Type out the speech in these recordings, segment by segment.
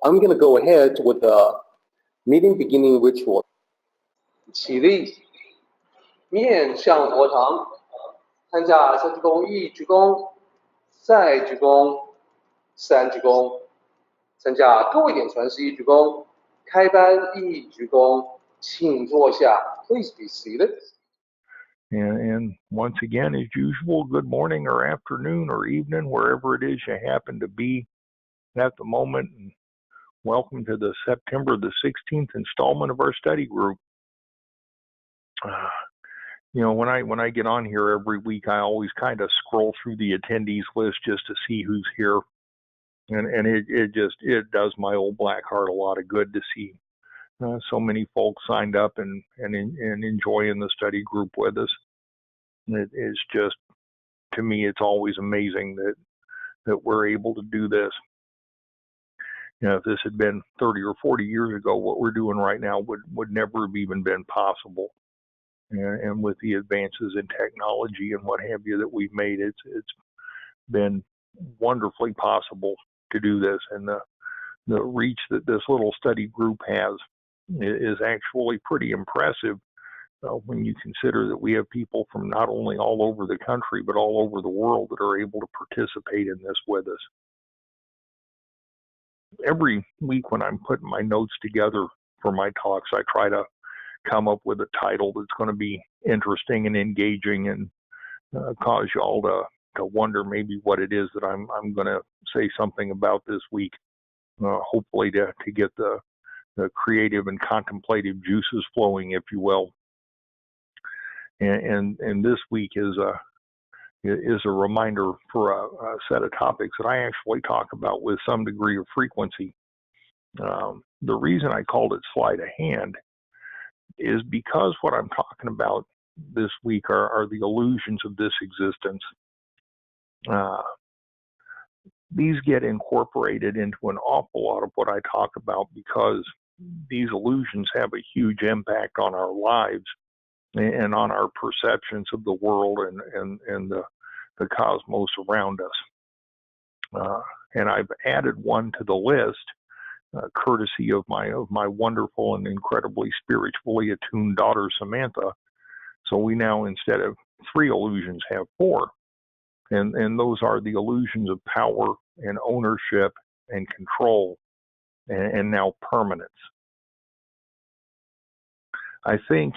I'm going to go ahead with the meeting beginning ritual. 起立，面向佛堂，参加三鞠躬、一鞠躬、再鞠躬、三鞠躬，参加各位点传世一鞠躬，开班一鞠躬，请坐下。Please be seated. And once again, as usual, good morning or afternoon or evening, wherever it is you happen to be at the moment. And welcome to the September the 16th installment of our study group. When I get on here every week, I always kind of scroll through the attendees list just to see who's here. And it does my old black heart a lot of good to see so many folks signed up and enjoying the study group with us. It is just, to me, it's always amazing that we're able to do this. If this had been 30 or 40 years ago, what we're doing right now would never have even been possible. And with the advances in technology and what have you that we've made, it's been wonderfully possible to do this. And the reach that this little study group has is actually pretty impressive when you consider that we have people from not only all over the country, but all over the world that are able to participate in this with us. Every week when I'm putting my notes together for my talks, I try to come up with a title that's going to be interesting and engaging and cause y'all to wonder maybe what it is that I'm going to say something about this week. Hopefully to get the creative and contemplative juices flowing, if you will. And this week is a reminder for a set of topics that I actually talk about with some degree of frequency. The reason I called it sleight of hand is because what I'm talking about this week are the illusions of this existence. These get incorporated into an awful lot of what I talk about because these illusions have a huge impact on our lives and on our perceptions of the world and the cosmos around us. And I've added one to the list, courtesy of my wonderful and incredibly spiritually attuned daughter, Samantha. So we now, instead of 3 illusions, have 4. And those are the illusions of power and ownership and control and now permanence. I think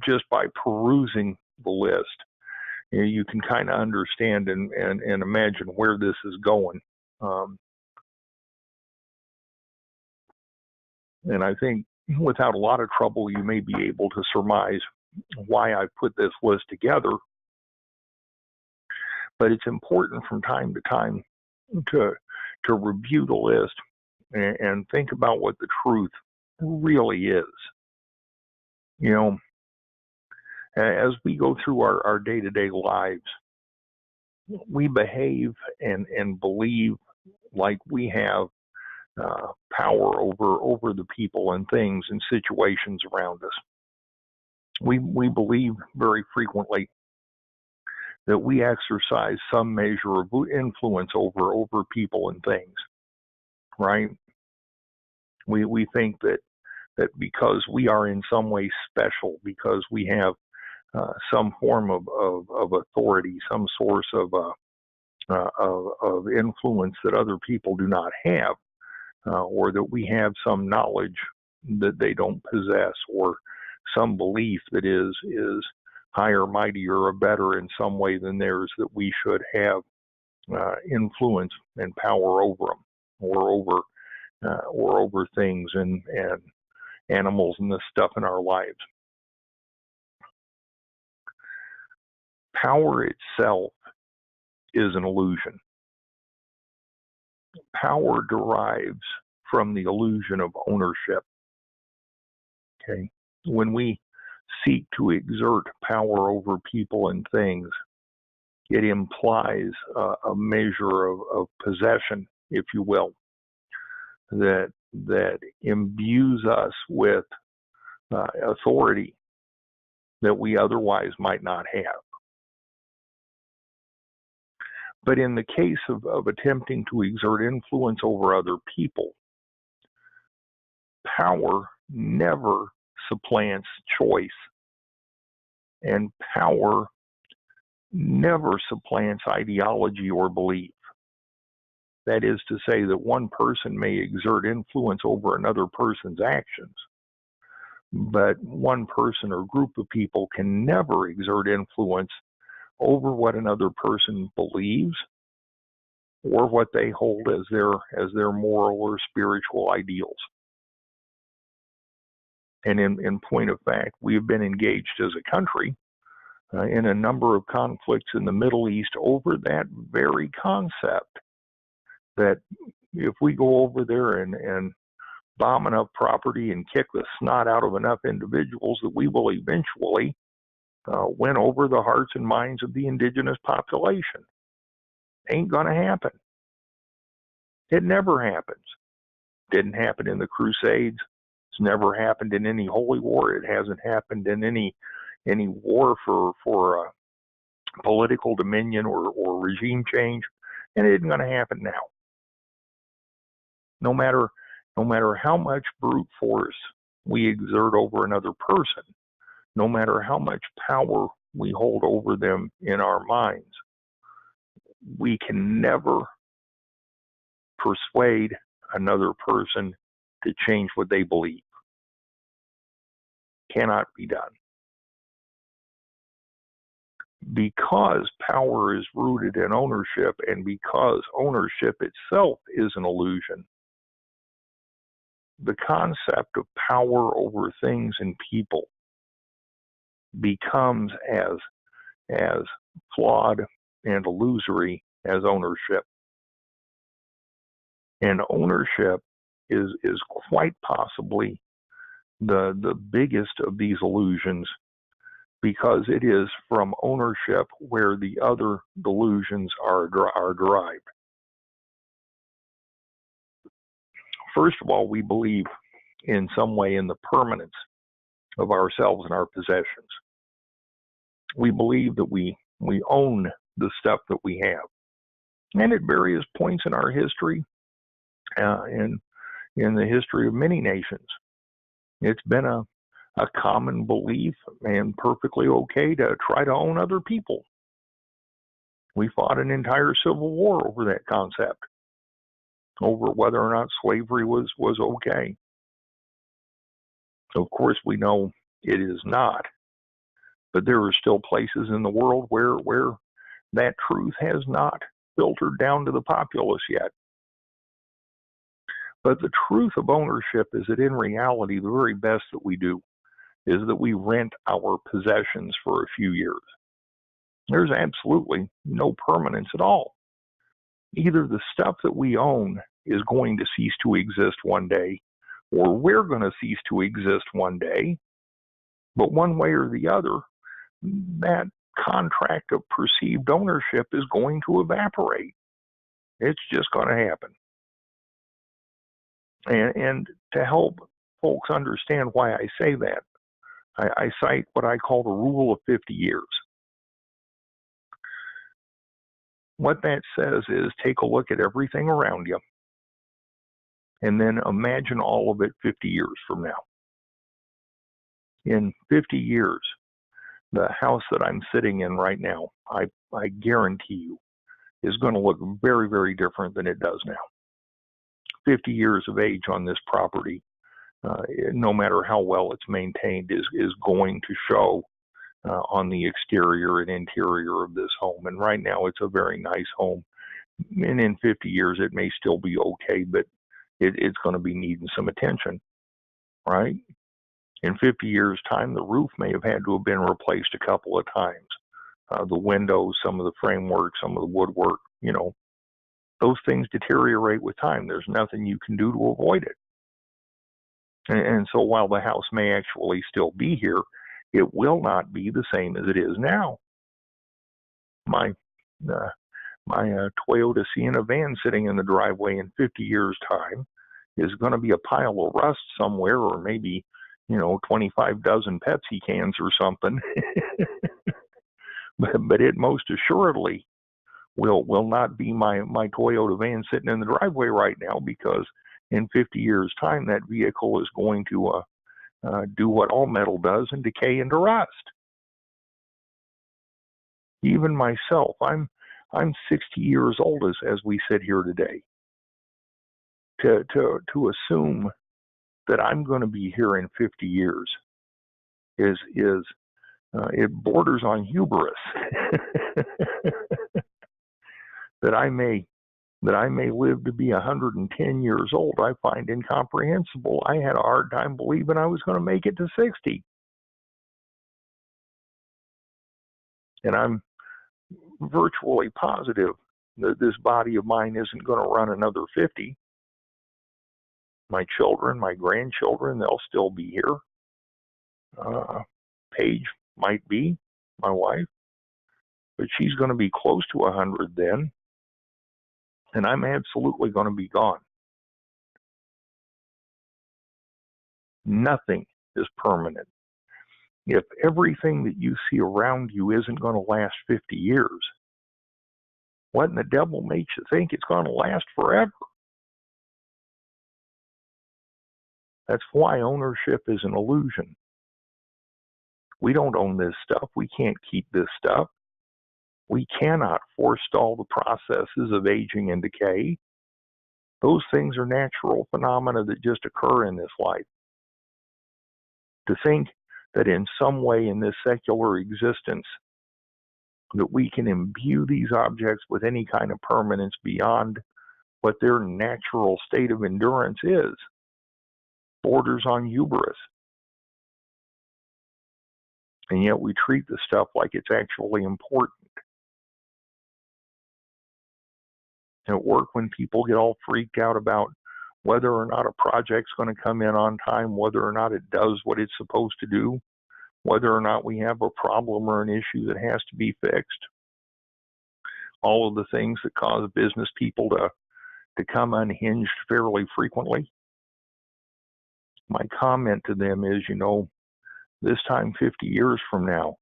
just by perusing the list, you can kind of understand and imagine where this is going. And I think without a lot of trouble, you may be able to surmise why I put this list together. But it's important from time to time to review the list and think about what the truth really is. As we go through our day-to-day lives, we behave and believe like we have power over the people and things and situations around us. We believe very frequently that we exercise some measure of influence over people and things, right? We think that because we are in some way special, because we have some form of authority, some source of influence that other people do not have, or that we have some knowledge that they don't possess, or some belief that is higher, mightier, or better in some way than theirs, that we should have influence and power over them, or over things and animals and this stuff in our lives. Power itself is an illusion. Power derives from the illusion of ownership. Okay, when we seek to exert power over people and things, it implies a measure of possession, if you will, that imbues us with authority that we otherwise might not have. But in the case of attempting to exert influence over other people, power never supplants choice, and power never supplants ideology or belief. That is to say that one person may exert influence over another person's actions, but one person or group of people can never exert influence over what another person believes or what they hold as their moral or spiritual ideals. And in point of fact, we have been engaged as a country in a number of conflicts in the Middle East over that very concept, that if we go over there and bomb enough property and kick the snot out of enough individuals, that we will eventually win over the hearts and minds of the indigenous population. Ain't gonna happen. It never happens. Didn't happen in the Crusades. It's never happened in any holy war. It hasn't happened in any war for political dominion or regime change, and it isn't going to happen now. No matter how much brute force we exert over another person, no matter how much power we hold over them in our minds, we can never persuade another person to change what they believe. Cannot be done. Because power is rooted in ownership, and because ownership itself is an illusion, the concept of power over things and people becomes as flawed and illusory as ownership. And ownership is quite possibly the biggest of these illusions, because it is from ownership where the other delusions are derived. First of all, we believe in some way in the permanence of ourselves and our possessions. We believe that we own the stuff that we have. And at various points in our history, in the history of many nations, it's been a common belief and perfectly okay to try to own other people. We fought an entire civil war over that concept, over whether or not slavery was okay. Of course, we know it is not, but there are still places in the world where that truth has not filtered down to the populace yet. But the truth of ownership is that in reality, the very best that we do is that we rent our possessions for a few years. There's absolutely no permanence at all. Either the stuff that we own is going to cease to exist one day, or we're going to cease to exist one day. But one way or the other, that contract of perceived ownership is going to evaporate. It's just going to happen. And to help folks understand why I say that, I cite what I call the rule of 50 years. What that says is take a look at everything around you and then imagine all of it 50 years from now. In 50 years, the house that I'm sitting in right now, I guarantee you, is going to look very, very different than it does now. 50 years of age on this property, no matter how well it's maintained, is going to show on the exterior and interior of this home. And right now it's a very nice home. And in 50 years it may still be okay, but it's going to be needing some attention, right? In 50 years' time, the roof may have had to have been replaced a couple of times. The windows, some of the framework, some of the woodwork, those things deteriorate with time. There's nothing you can do to avoid it. And so while the house may actually still be here, it will not be the same as it is now. My Toyota Sienna van sitting in the driveway in 50 years' time is going to be a pile of rust somewhere, or maybe 25 dozen Pepsi cans or something. but it most assuredly will not be my Toyota van sitting in the driveway right now, because in 50 years' time, that vehicle is going to do what all metal does and decay into rust. Even myself, I'm 60 years old as we sit here today. To assume that I'm going to be here in 50 years is it borders on hubris. that I may live to be 110 years old, I find incomprehensible. I had a hard time believing I was going to make it to 60. And I'm virtually positive that this body of mine isn't going to run another 50. My children, my grandchildren, they'll still be here. Paige might be, my wife, but she's going to be close to 100 then, and I'm absolutely going to be gone. Nothing is permanent. If everything that you see around you isn't going to last 50 years, what in the devil makes you think it's going to last forever? That's why ownership is an illusion. We don't own this stuff. We can't keep this stuff. We cannot forestall the processes of aging and decay. Those things are natural phenomena that just occur in this life. To think that in some way in this secular existence that we can imbue these objects with any kind of permanence beyond what their natural state of endurance is borders on hubris. And yet we treat the stuff like it's actually important. At work, when people get all freaked out about whether or not a project's going to come in on time, whether or not it does what it's supposed to do, whether or not we have a problem or an issue that has to be fixed, all of the things that cause business people to come unhinged fairly frequently, my comment to them is, this time 50 years from now,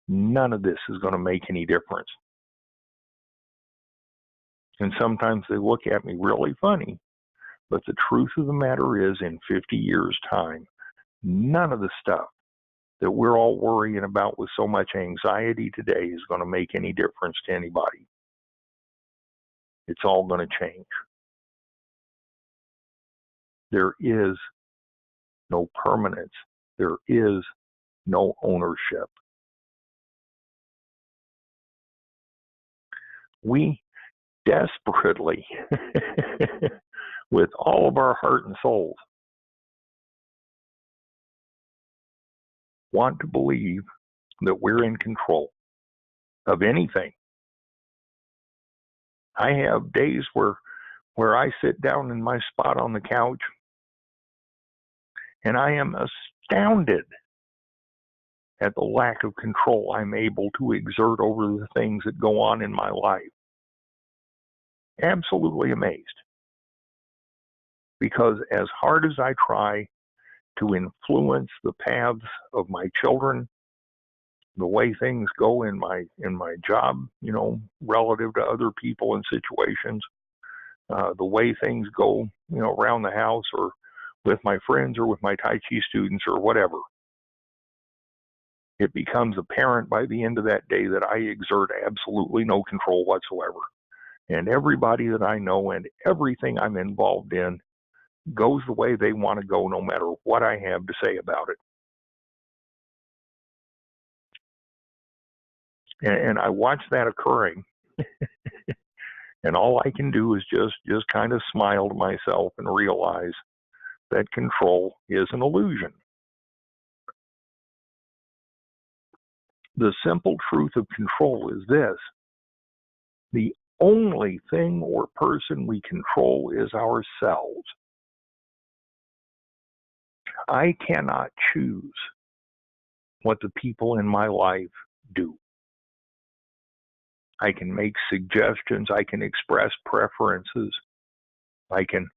none of this is going to make any difference. And sometimes they look at me really funny, but the truth of the matter is, in 50 years' time, none of the stuff that we're all worrying about with so much anxiety today is going to make any difference to anybody. It's all going to change. There is no permanence. There is no ownership. We desperately, with all of our heart and souls, want to believe that we're in control of anything. I have days where I sit down in my spot on the couch and I am astounded at the lack of control I'm able to exert over the things that go on in my life. Absolutely amazed. Because as hard as I try to influence the paths of my children, the way things go in my job, relative to other people and situations, the way things go, around the house or with my friends or with my Tai Chi students or whatever, it becomes apparent by the end of that day that I exert absolutely no control whatsoever. And everybody that I know and everything I'm involved in goes the way they want to go, no matter what I have to say about it. And I watch that occurring, and all I can do is just kind of smile to myself and realize that control is an illusion. The simple truth of control is this: the only thing or person we control is ourselves. I cannot choose what the people in my life do. I can make suggestions. I can express preferences. I can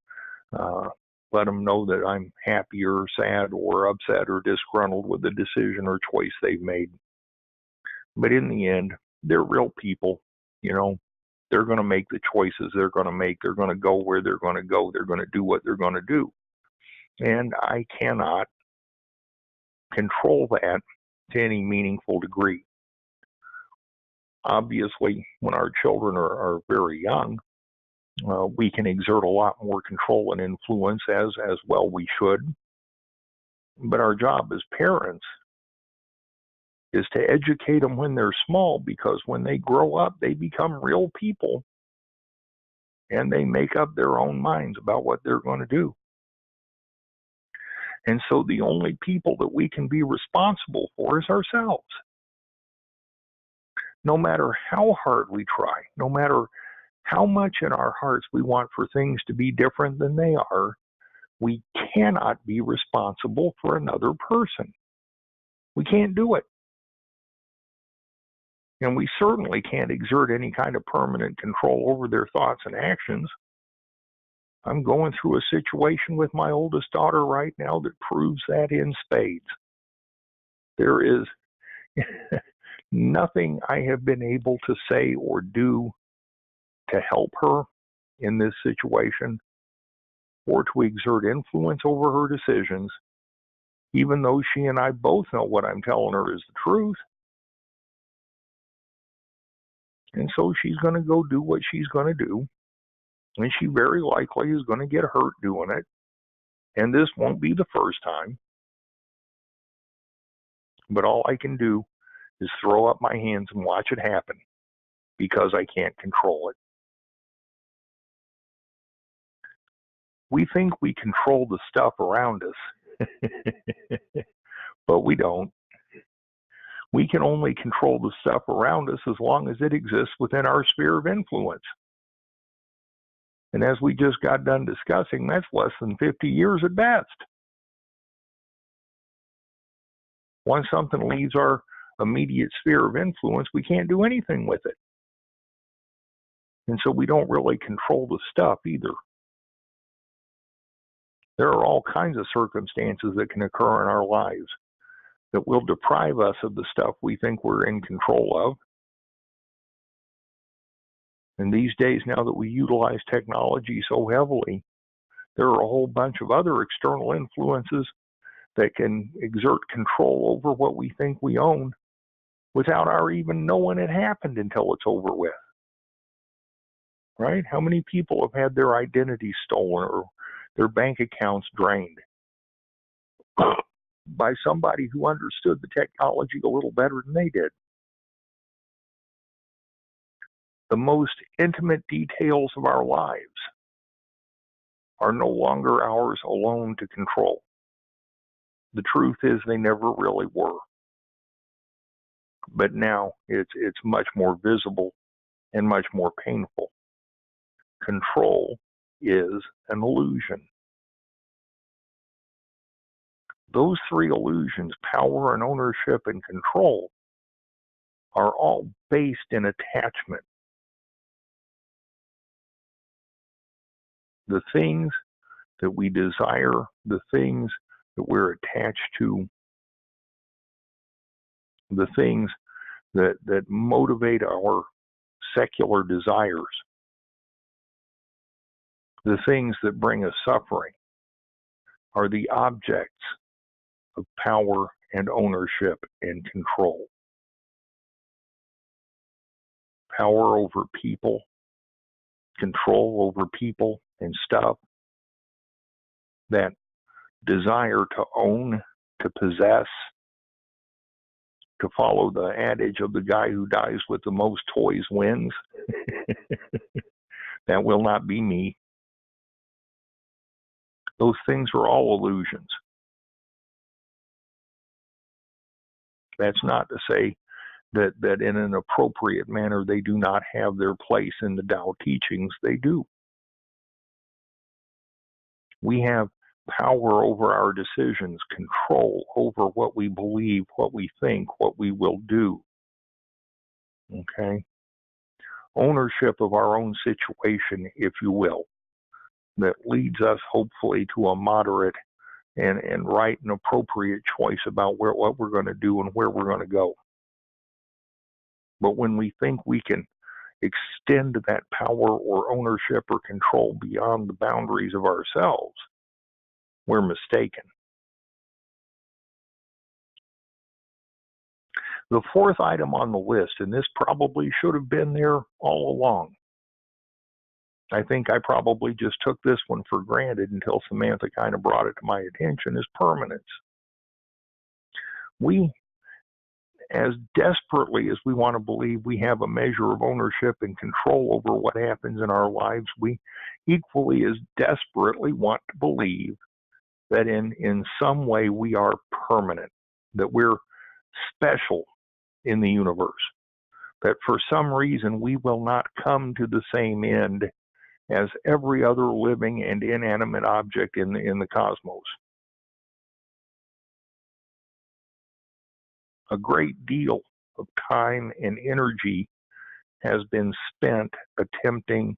let them know that I'm happy or sad or upset or disgruntled with the decision or choice they've made. But in the end, they're real people, They're going to make the choices they're going to make. They're going to go where they're going to go. They're going to do what they're going to do. And I cannot control that to any meaningful degree. Obviously, when our children are very young, we can exert a lot more control and influence, as well we should. But our job as parents is to educate them when they're small, because when they grow up, they become real people and they make up their own minds about what they're going to do. And so the only people that we can be responsible for is ourselves. No matter how hard we try, no matter how much in our hearts we want for things to be different than they are, we cannot be responsible for another person. We can't do it. And we certainly can't exert any kind of permanent control over their thoughts and actions. I'm going through a situation with my oldest daughter right now that proves that in spades. There is nothing I have been able to say or do to help her in this situation or to exert influence over her decisions, even though she and I both know what I'm telling her is the truth. And so she's going to go do what she's going to do, and she very likely is going to get hurt doing it, and this won't be the first time. But all I can do is throw up my hands and watch it happen, because I can't control it. We think we control the stuff around us, but we don't. We can only control the stuff around us as long as it exists within our sphere of influence. And as we just got done discussing, that's less than 50 years at best. Once something leaves our immediate sphere of influence, we can't do anything with it. And so we don't really control the stuff either. There are all kinds of circumstances that can occur in our lives that will deprive us of the stuff we think we're in control of. And these days, now that we utilize technology so heavily, there are a whole bunch of other external influences that can exert control over what we think we own without our even knowing it happened until it's over with. Right? How many people have had their identity stolen or their bank accounts drained by somebody who understood the technology a little better than they did? The most intimate details of our lives are no longer ours alone to control. The truth is they never really were. But now it's much more visible and much more painful. Control is an illusion. Those three illusions, power and ownership and control, are all based in attachment. The things that we desire, the things that we're attached to, the things that motivate our secular desires, the things that bring us suffering, are the objects of power and ownership and control. Power over people, control over people and stuff, that desire to own, to possess, to follow the adage of the guy who dies with the most toys wins. That will not be me. Those things are all illusions. That's not to say that in an appropriate manner they do not have their place in the Tao teachings. They do. We have power over our decisions, control over what we believe, what we think, what we will do. Okay? Ownership of our own situation, if you will, that leads us hopefully to a moderate and right and appropriate choice about what we're going to do and where we're going to go. But when we think we can extend that power or ownership or control beyond the boundaries of ourselves, we're mistaken. The fourth item on the list, and this probably should have been there all along. I think I probably just took this one for granted until Samantha kind of brought it to my attention, is permanence. We, as desperately as we want to believe we have a measure of ownership and control over what happens in our lives, we equally as desperately want to believe that in some way we are permanent, that we're special in the universe, that for some reason we will not come to the same end as every other living and inanimate object in the cosmos. A great deal of time and energy has been spent attempting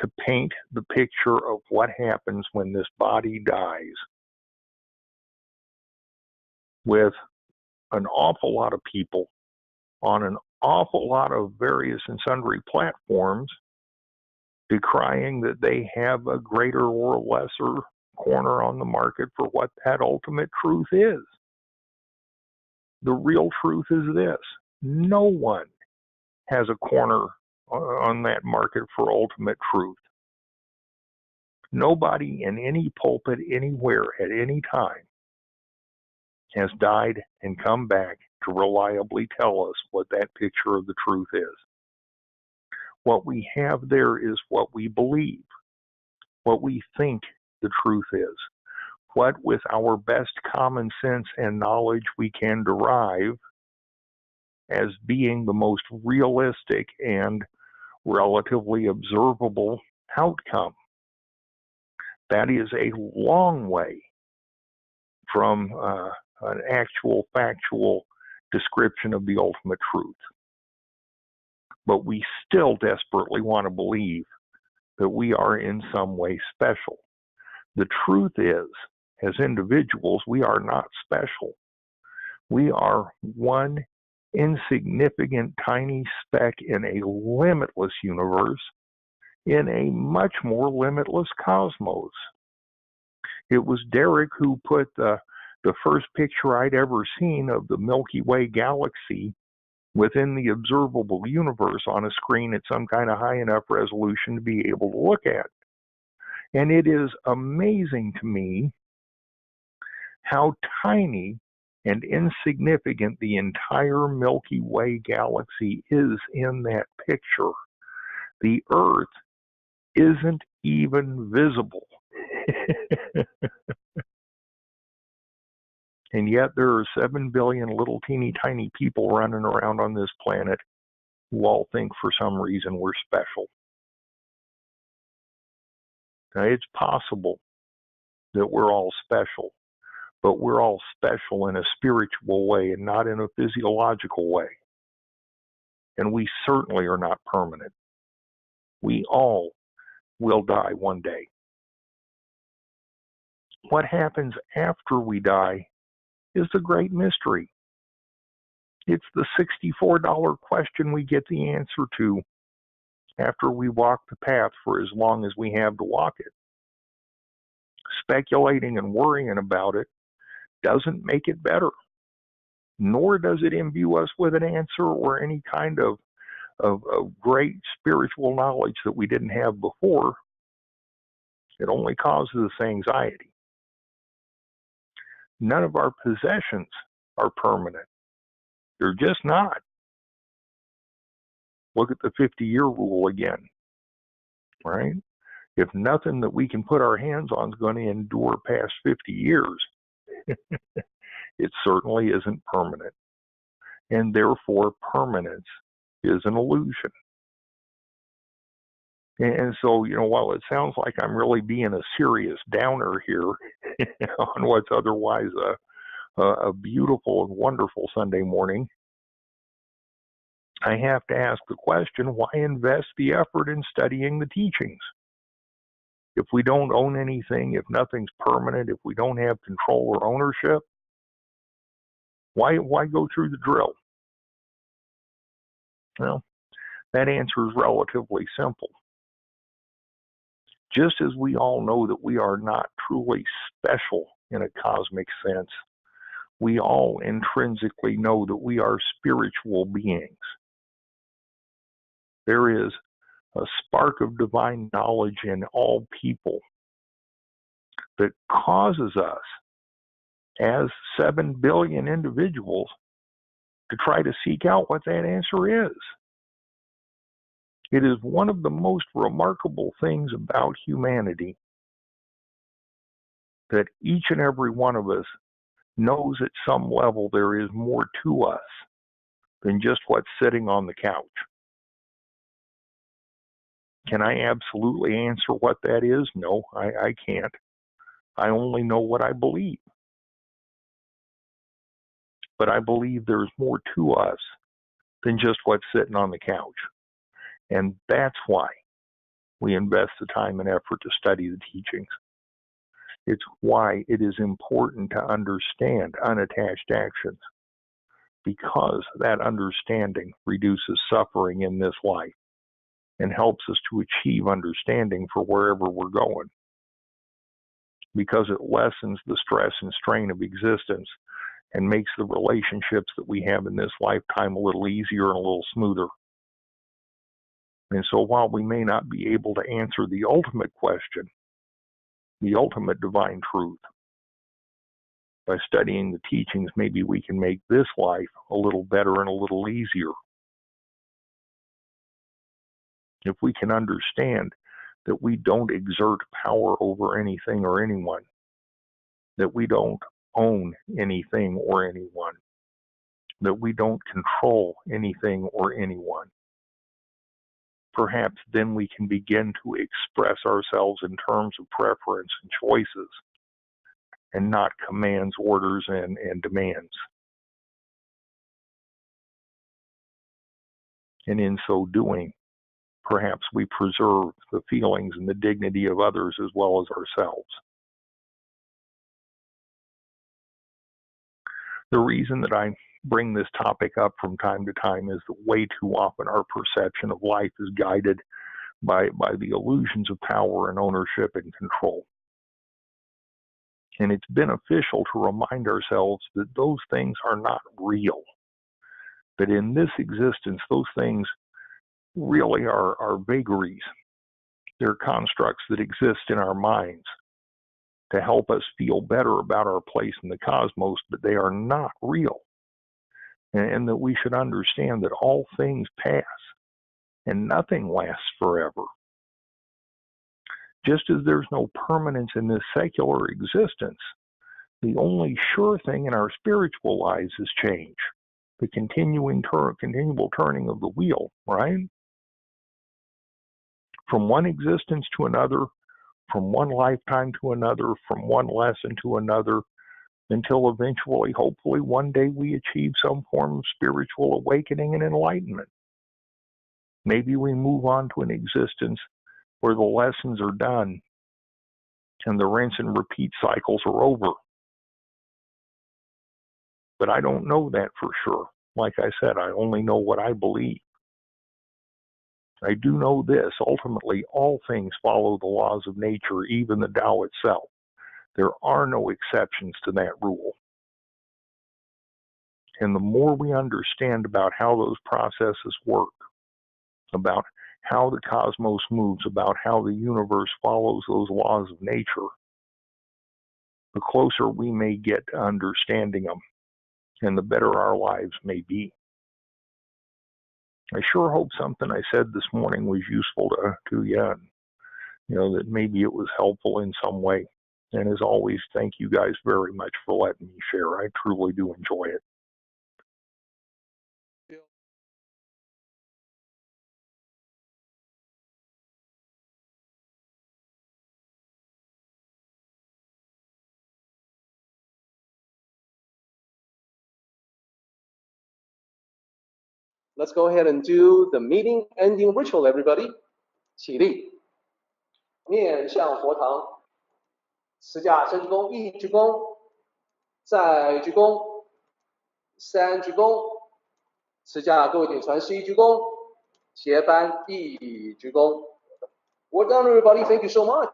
to paint the picture of what happens when this body dies, with an awful lot of people on an awful lot of various and sundry platforms decrying that they have a greater or lesser corner on the market for what that ultimate truth is. The real truth is this: no one has a corner on that market for ultimate truth. Nobody in any pulpit anywhere at any time has died and come back to reliably tell us what that picture of the truth is. What we have there is what we believe, what we think the truth is, what with our best common sense and knowledge we can derive as being the most realistic and relatively observable outcome. That is a long way from an actual factual description of the ultimate truth. But we still desperately want to believe that we are in some way special. The truth is, as individuals, we are not special. We are one insignificant tiny speck in a limitless universe, in a much more limitless cosmos. It was Derek who put the first picture I'd ever seen of the Milky Way galaxy within the observable universe on a screen at some kind of high enough resolution to be able to look at. And it is amazing to me how tiny and insignificant the entire Milky Way galaxy is in that picture. The Earth isn't even visible. And yet there are 7 billion little teeny tiny people running around on this planet who all think for some reason we're special. Now, it's possible that we're all special, but we're all special in a spiritual way and not in a physiological way. And we certainly are not permanent. We all will die one day. What happens after we die is the great mystery. It's the $64 question we get the answer to after we walk the path for as long as we have to walk it. Speculating and worrying about it doesn't make it better, nor does it imbue us with an answer or any kind of great spiritual knowledge that we didn't have before. It only causes us anxiety. None of our possessions are permanent. They're just not. Look at the 50-year rule again, right? If nothing that we can put our hands on is going to endure past 50 years, it certainly isn't permanent. And therefore, permanence is an illusion. And so, while it sounds like I'm really being a serious downer here on what's otherwise a beautiful and wonderful Sunday morning, I have to ask the question, why invest the effort in studying the teachings? If we don't own anything, if nothing's permanent, if we don't have control or ownership, why go through the drill? Well, That answer is relatively simple. Just as we all know that we are not truly special in a cosmic sense, we all intrinsically know that we are spiritual beings. There is a spark of divine knowledge in all people that causes us, as 7 billion individuals, to try to seek out what that answer is. It is one of the most remarkable things about humanity that each and every one of us knows at some level there is more to us than just what's sitting on the couch. Can I absolutely answer what that is? No, I can't. I only know what I believe. But I believe there's more to us than just what's sitting on the couch. And that's why we invest the time and effort to study the teachings. It's why it is important to understand unattached actions, because that understanding reduces suffering in this life and helps us to achieve understanding for wherever we're going, because it lessens the stress and strain of existence and makes the relationships that we have in this lifetime a little easier and a little smoother. And so while we may not be able to answer the ultimate question, the ultimate divine truth, by studying the teachings, maybe we can make this life a little better and a little easier. If we can understand that we don't exert power over anything or anyone, that we don't own anything or anyone, that we don't control anything or anyone, perhaps then we can begin to express ourselves in terms of preference and choices, and not commands, orders, and demands. And in so doing, perhaps we preserve the feelings and the dignity of others as well as ourselves. The reason that I bring this topic up from time to time is that way too often our perception of life is guided by the illusions of power and ownership and control. And it's beneficial to remind ourselves that those things are not real. That in this existence, those things really are vagaries. They're constructs that exist in our minds to help us feel better about our place in the cosmos, but they are not real. And that we should understand that all things pass and nothing lasts forever. Just as there's no permanence in this secular existence, the only sure thing in our spiritual lives is change, the continual turning of the wheel, right? From one existence to another, from one lifetime to another, from one lesson to another, until eventually, hopefully, one day we achieve some form of spiritual awakening and enlightenment. Maybe we move on to an existence where the lessons are done and the rinse and repeat cycles are over. But I don't know that for sure. Like I said, I only know what I believe. I do know this: ultimately, all things follow the laws of nature, even the Tao itself. There are no exceptions to that rule. And the more we understand about how those processes work, about how the cosmos moves, about how the universe follows those laws of nature, the closer we may get to understanding them, and the better our lives may be. I sure hope something I said this morning was useful to you, and that maybe it was helpful in some way. And as always, thank you guys very much for letting me share. I truly do enjoy it. Let's go ahead and do the meeting ending ritual, everybody. 起立，面向佛堂，持架深鞠躬，一鞠躬，再鞠躬，三鞠躬，持架各位顶传十一鞠躬，斜扳一鞠躬。Well done, everybody. Thank you so much.